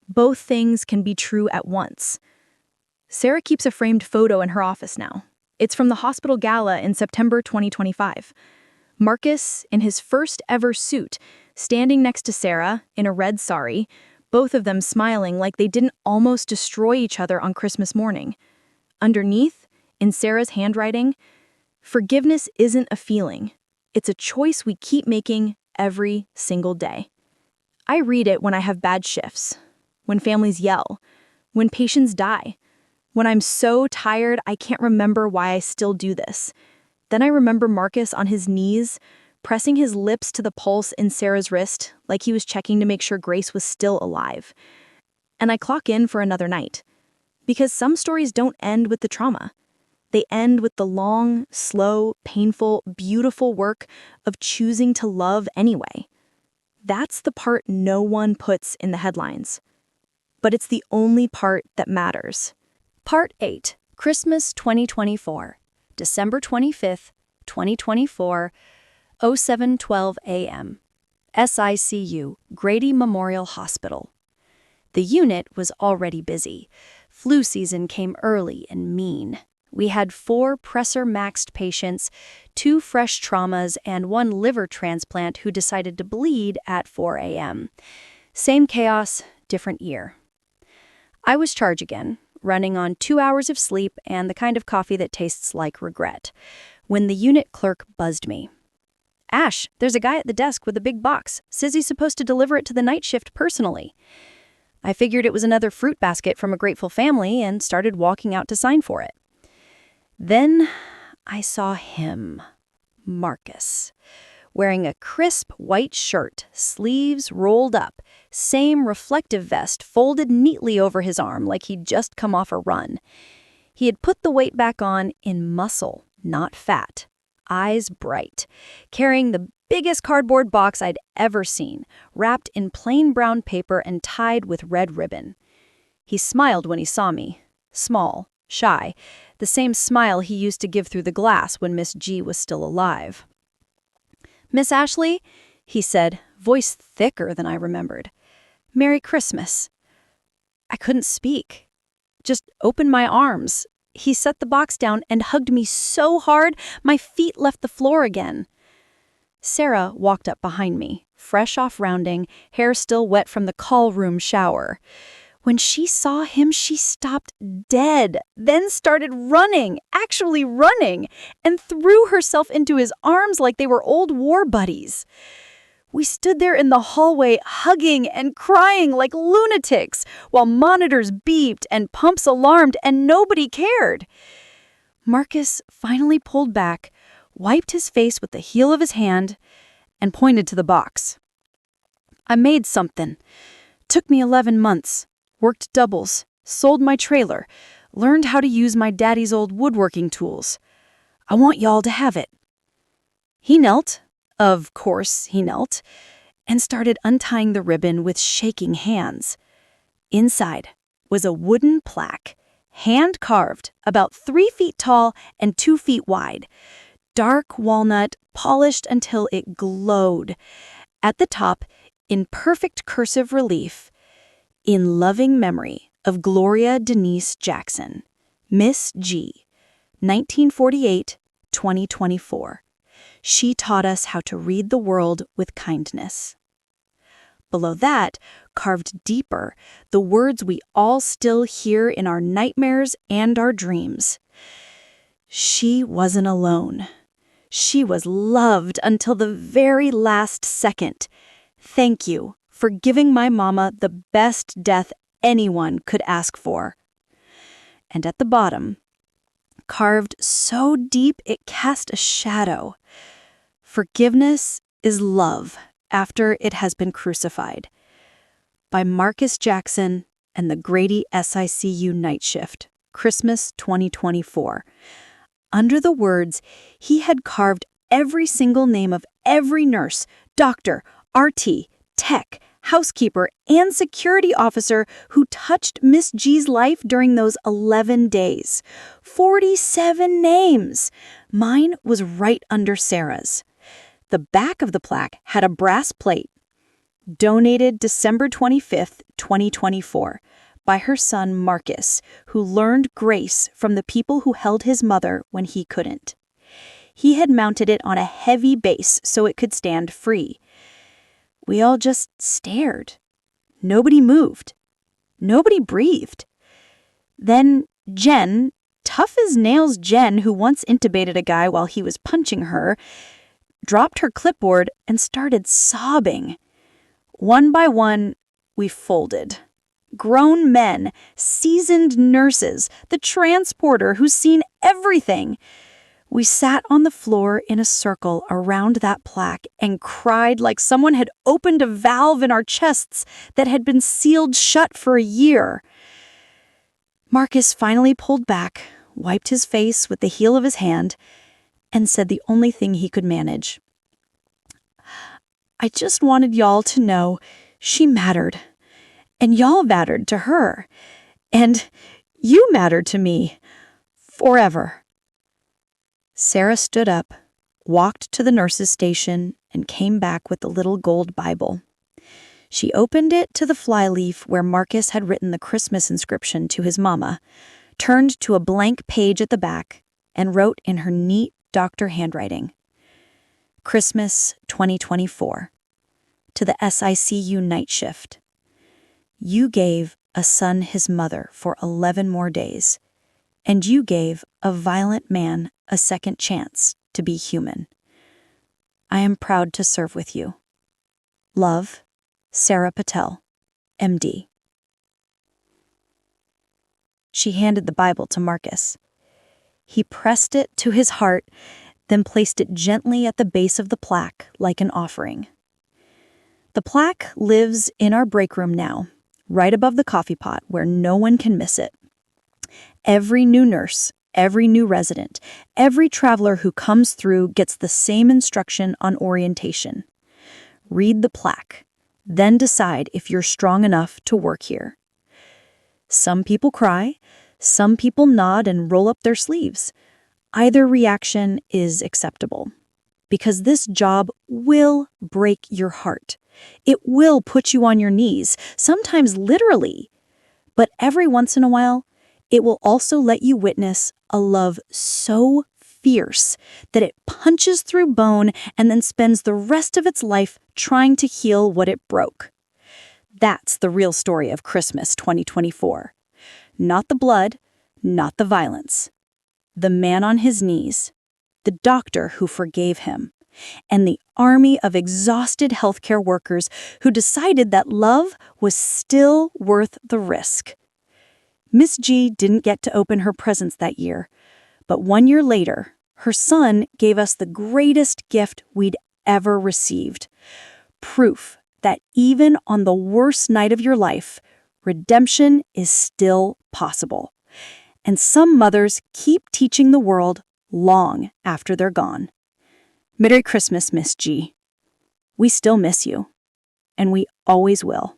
Both things can be true at once. Sarah keeps a framed photo in her office now. It's from the hospital gala in September 2025. Marcus, in his first ever suit, standing next to Sarah in a red sari, both of them smiling like they didn't almost destroy each other on Christmas morning. Underneath, in Sarah's handwriting, forgiveness isn't a feeling. It's a choice we keep making every single day. I read it when I have bad shifts, when families yell, when patients die, when I'm so tired I can't remember why I still do this. Then I remember Marcus on his knees, pressing his lips to the pulse in Sarah's wrist like he was checking to make sure Grace was still alive. And I clock in for another night. Because some stories don't end with the trauma. They end with the long, slow, painful, beautiful work of choosing to love anyway. That's the part no one puts in the headlines. But it's the only part that matters. Part 8, Christmas 2024. December 25th, 2024, 07:12 a.m. SICU, Grady Memorial Hospital. The unit was already busy. Flu season came early and mean. We had 4 pressor-maxed patients, 2 fresh traumas, and 1 liver transplant who decided to bleed at 4 a.m. Same chaos, different year. I was charge again, running on 2 hours of sleep and the kind of coffee that tastes like regret, when the unit clerk buzzed me. "Ash, there's a guy at the desk with a big box. Says he's supposed to deliver it to the night shift personally." I figured it was another fruit basket from a grateful family and started walking out to sign for it. Then I saw him, Marcus, wearing a crisp white shirt, sleeves rolled up, same reflective vest folded neatly over his arm like he'd just come off a run. He had put the weight back on in muscle, not fat, eyes bright, carrying the biggest cardboard box I'd ever seen, wrapped in plain brown paper and tied with red ribbon. He smiled when he saw me, small, shy, the same smile he used to give through the glass when Miss G was still alive. "Miss Ashley," he said, voice thicker than I remembered. "Merry Christmas." I couldn't speak. Just opened my arms. He set the box down and hugged me so hard, my feet left the floor again. Sarah walked up behind me, fresh off rounding, hair still wet from the call room shower. When she saw him, she stopped dead, then started running, actually running, and threw herself into his arms like they were old war buddies. We stood there in the hallway, hugging and crying like lunatics, while monitors beeped and pumps alarmed, and nobody cared. Marcus finally pulled back, wiped his face with the heel of his hand, and pointed to the box. "I made something. Took me 11 months. Worked doubles, sold my trailer, learned how to use my daddy's old woodworking tools. I want y'all to have it." He knelt, of course he knelt, and started untying the ribbon with shaking hands. Inside was a wooden plaque, hand-carved, about 3 feet tall and 2 feet wide. dark walnut, polished until it glowed. At the top, in perfect cursive relief, "In loving memory of Gloria Denise Jackson, Miss G, 1948-2024. She taught us how to read the world with kindness." Below that, carved deeper, the words we all still hear in our nightmares and our dreams. She wasn't alone. She was loved until the very last second. Thank you for giving my mama the best death anyone could ask for. And at the bottom, carved so deep it cast a shadow. Forgiveness is love after it has been crucified. By Marcus Jackson and the Grady SICU Night Shift, Christmas 2024. Under the words, he had carved every single name of every nurse, doctor, RT, tech, housekeeper, and security officer who touched Miss G's life during those 11 days. 47 names! Mine was right under Sarah's. The back of the plaque had a brass plate. Donated December 25th, 2024, by her son Marcus, who learned grace from the people who held his mother when he couldn't. He had mounted it on a heavy base so it could stand free. We all just stared. Nobody moved. Nobody breathed. Then Jen, tough as nails Jen, who once intubated a guy while he was punching her, dropped her clipboard and started sobbing. One by one, we folded. Grown men, seasoned nurses, the transporter who's seen everything. We sat on the floor in a circle around that plaque and cried like someone had opened a valve in our chests that had been sealed shut for a year. Marcus finally pulled back, wiped his face with the heel of his hand, and said the only thing he could manage. "I just wanted y'all to know she mattered. And y'all mattered to her. And you mattered to me. Forever." Sarah stood up, walked to the nurse's station, and came back with the little gold Bible. She opened it to the flyleaf where Marcus had written the Christmas inscription to his mama, turned to a blank page at the back, and wrote in her neat doctor handwriting, "Christmas 2024. To the SICU Night Shift. You gave a son his mother for 11 more days, and you gave a violent man a second chance to be human. I am proud to serve with you. Love, Sarah Patel, MD." She handed the Bible to Marcus. He pressed it to his heart, then placed it gently at the base of the plaque like an offering. The plaque lives in our break room now, right above the coffee pot where no one can miss it. Every new nurse, every new resident, every traveler who comes through gets the same instruction on orientation. Read the plaque, then decide if you're strong enough to work here. Some people cry, some people nod and roll up their sleeves. Either reaction is acceptable, because this job will break your heart. It will put you on your knees, sometimes literally. But every once in a while, it will also let you witness a love so fierce that it punches through bone and then spends the rest of its life trying to heal what it broke. That's the real story of Christmas 2024. Not the blood, not the violence. The man on his knees, the doctor who forgave him, and the army of exhausted healthcare workers who decided that love was still worth the risk. Miss G didn't get to open her presents that year, but 1 year later, her son gave us the greatest gift we'd ever received. Proof that even on the worst night of your life, redemption is still possible. And some mothers keep teaching the world long after they're gone. Merry Christmas, Miss G. We still miss you, and we always will.